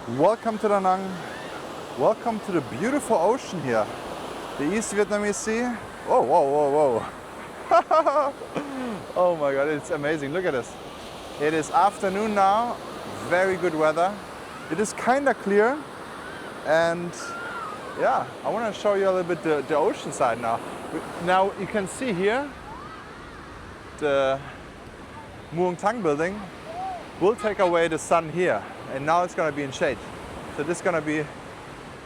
Welcome to Da Nang. Welcome to the beautiful ocean here. The East Vietnamese Sea. Oh, whoa, whoa, whoa. Oh my God, it's amazing. Look at this. It is afternoon now. Very good weather. It is kind of clear. And yeah, I want to show you a little bit the ocean side now. Now you can see here the Muang Thang building will take away the sun here, and now it's going to be in shade. So this is going to be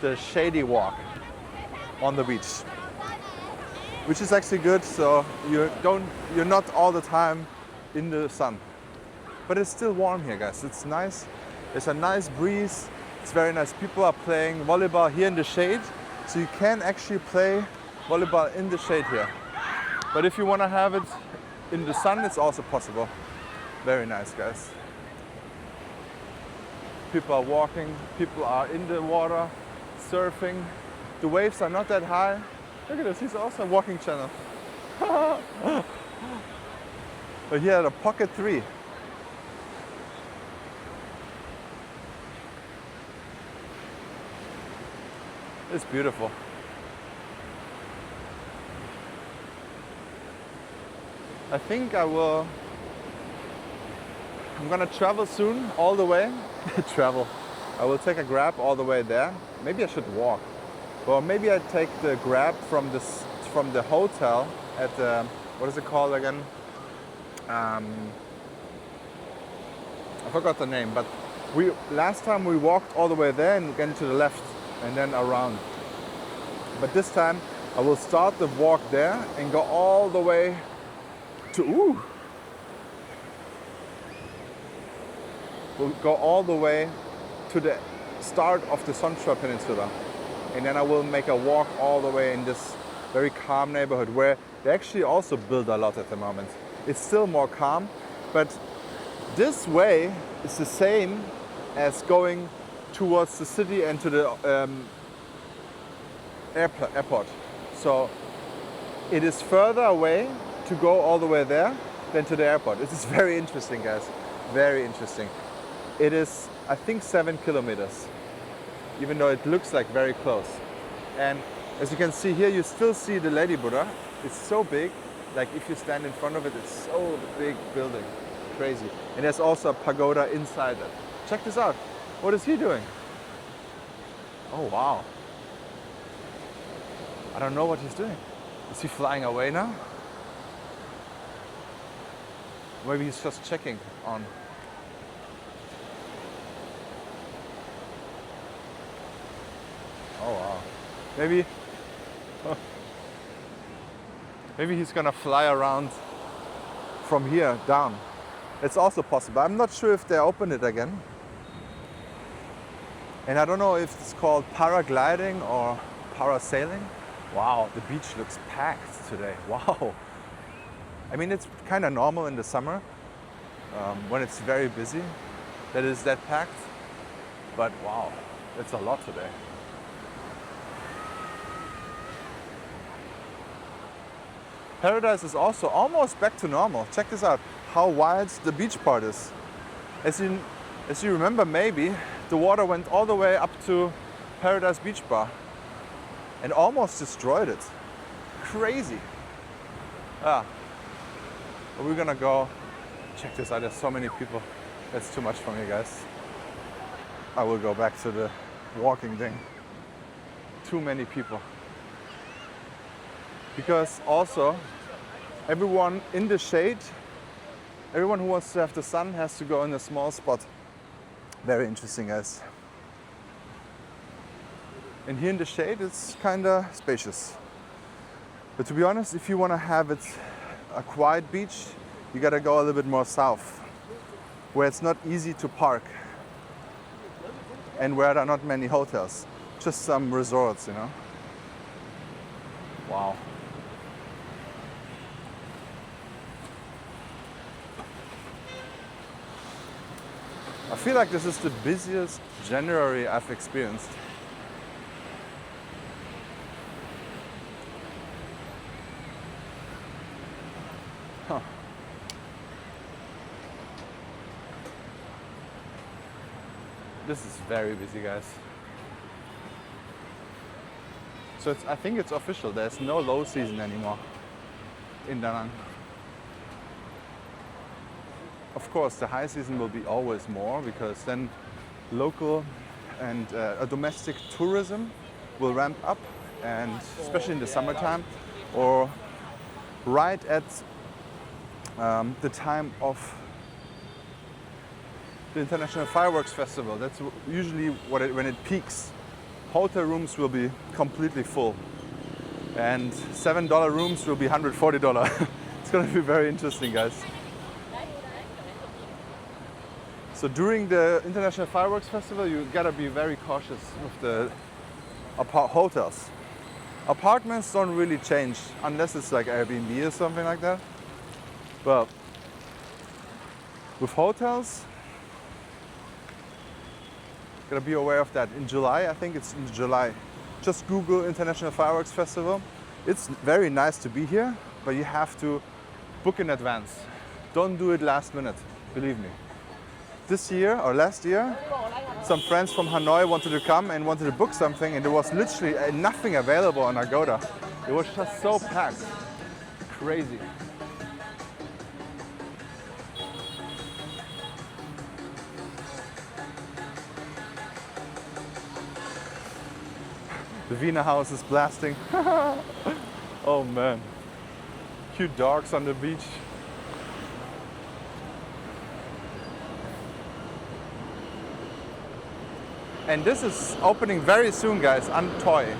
the shady walk on the beach, which is actually good. So you're not all the time in the sun, but it's still warm here, guys. It's nice. There's a nice breeze. It's very nice. People are playing volleyball here in the shade, so you can actually play volleyball in the shade here. But if you want to have it in the sun, it's also possible. Very nice, guys. People are walking, people are in the water, surfing. The waves are not that high. Look at this, he's also a walking channel. But here, the Pocket 3. It's beautiful. I think I'm gonna travel soon, all the way. Travel. I will take a Grab all the way there. Maybe I should walk. Or maybe I take the Grab from the hotel at the, what is it called again? I forgot the name, but last time we walked all the way there and again to the left and then around. But this time I will start the walk there and go all the way to, we'll go all the way to the start of the Sontra Peninsula. And then I will make a walk all the way in this very calm neighborhood where they actually also build a lot at the moment. It's still more calm, but this way is the same as going towards the city and to the airport. So it is further away to go all the way there than to the airport. This is very interesting, guys. Very interesting. It is, I think, 7 kilometers, even though it looks like very close. And as you can see here, you still see the Lady Buddha. It's so big, like if you stand in front of it, it's so big building, crazy. And there's also a pagoda inside it. Check this out. What is he doing? Oh, wow. I don't know what he's doing. Is he flying away now? Maybe he's just checking on. Oh wow. Maybe he's gonna fly around from here down. It's also possible. I'm not sure if they open it again. And I don't know if it's called paragliding or parasailing. Wow, the beach looks packed today. Wow. I mean, it's kind of normal in the summer when it's very busy that is that packed. But wow, it's a lot today. Paradise is also almost back to normal. Check this out, how wide the beach part is. As you remember, maybe the water went all the way up to Paradise Beach Bar and almost destroyed it. Crazy. But we're gonna go check this out. There's so many people. That's too much for me, guys. I will go back to the walking thing. Too many people. Because also, everyone in the shade, everyone who wants to have the sun has to go in a small spot. Very interesting, guys. And here in the shade, it's kind of spacious. But to be honest, if you want to have it a quiet beach, you gotta go a little bit more south, where it's not easy to park and where there are not many hotels, just some resorts, you know. Wow. I feel like this is the busiest January I've experienced. Huh. This is very busy, guys. So I think it's official. There's no low season anymore in Da Nang. Of course, the high season will be always more because then local and domestic tourism will ramp up, and especially in the summertime or right at the time of the International Fireworks Festival. That's usually when it peaks. Hotel rooms will be completely full, and $7 rooms will be $140. It's going to be very interesting, guys. So during the International Fireworks Festival, you gotta be very cautious with the hotels. Apartments don't really change unless it's like Airbnb or something like that. But with hotels, gotta be aware of that. In July, I think it's in July. Just Google International Fireworks Festival. It's very nice to be here, but you have to book in advance. Don't do it last minute, believe me. This year or last year, some friends from Hanoi wanted to come and wanted to book something, and there was literally nothing available on Agoda. It was just so packed. Crazy. The Wiener house is blasting. Oh man. Cute dogs on the beach. And this is opening very soon, guys, Antoy.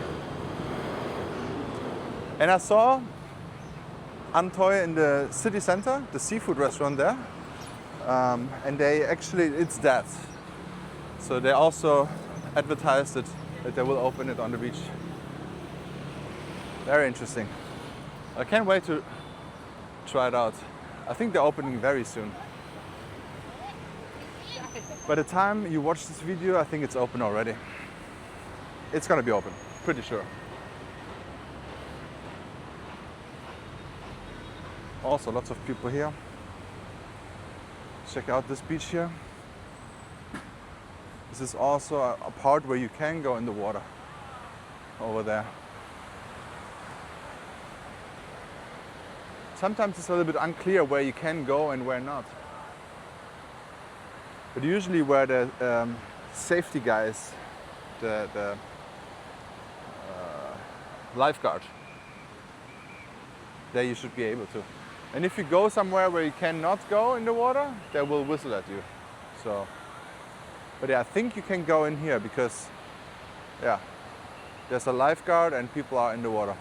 And I saw Antoy in the city center, the seafood restaurant there. And it's that. So they also advertised it, that they will open it on the beach. Very interesting. I can't wait to try it out. I think they're opening very soon. By the time you watch this video, I think it's open already. It's gonna be open, pretty sure. Also, lots of people here. Check out this beach here. This is also a part where you can go in the water over there. Sometimes it's a little bit unclear where you can go and where not. But usually where the safety guys, the lifeguard, there you should be able to. And if you go somewhere where you cannot go in the water, they will whistle at you. So, but yeah, I think you can go in here because, yeah, there's a lifeguard and people are in the water.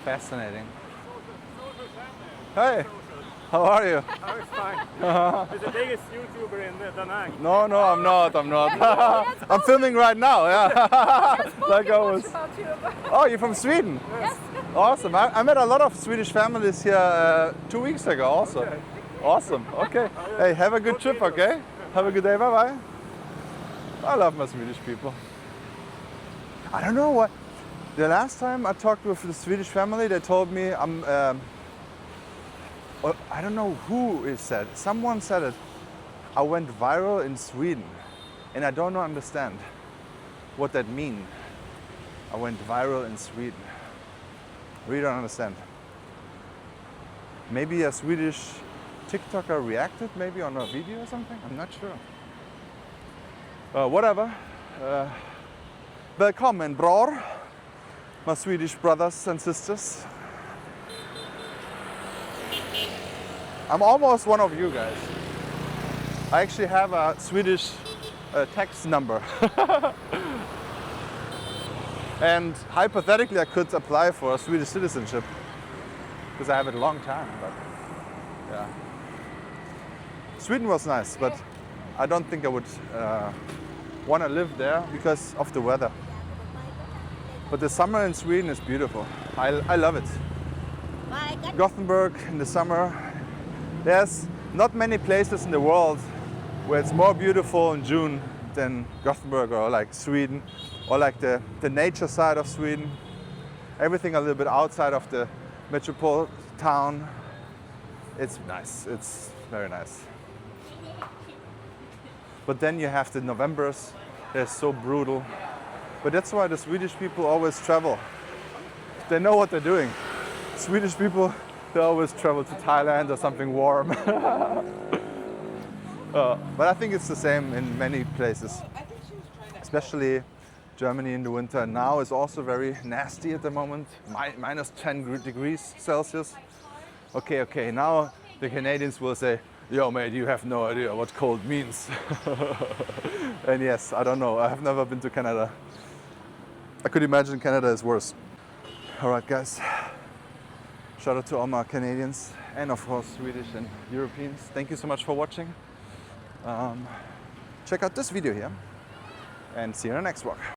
Fascinating. Hey, how are you? I was fine. He's the biggest YouTuber in Da Nang. No, I'm not. I'm filming right now, yeah. Like I was. Oh, you're from Sweden? Yes. Awesome. I met a lot of Swedish families here 2 weeks ago also. Okay. Awesome, okay. Hey, have a good trip, okay? Have a good day, bye-bye. I love my Swedish people. I don't know what. The last time I talked with the Swedish family, they told me I don't know who it said. Someone said it. I went viral in Sweden, and I don't understand what that means. I went viral in Sweden. Really don't understand. Maybe a Swedish TikToker reacted maybe on a video or something. I'm not sure. Whatever. Välkommen bror. My Swedish brothers and sisters. I'm almost one of you guys. I actually have a Swedish tax number. And hypothetically I could apply for a Swedish citizenship because I have it a long time, but yeah. Sweden was nice, but I don't think I would want to live there because of the weather. But the summer in Sweden is beautiful. I love it. Gothenburg in the summer. There's not many places in the world where it's more beautiful in June than Gothenburg or like Sweden or like the nature side of Sweden. Everything a little bit outside of the metropolitan town. It's nice. It's very nice. But then you have the Novembers. They're so brutal. But that's why the Swedish people always travel. They know what they're doing. Swedish people, they always travel to Thailand or something warm. But I think it's the same in many places, especially Germany in the winter. Now is also very nasty at the moment, minus 10 degrees Celsius. Okay, now the Canadians will say, yo mate, you have no idea what cold means. And yes, I don't know, I have never been to Canada. I could imagine Canada is worse. Alright guys, shout out to all my Canadians and of course Swedish and Europeans. Thank you so much for watching. Check out this video here and see you in the next vlog.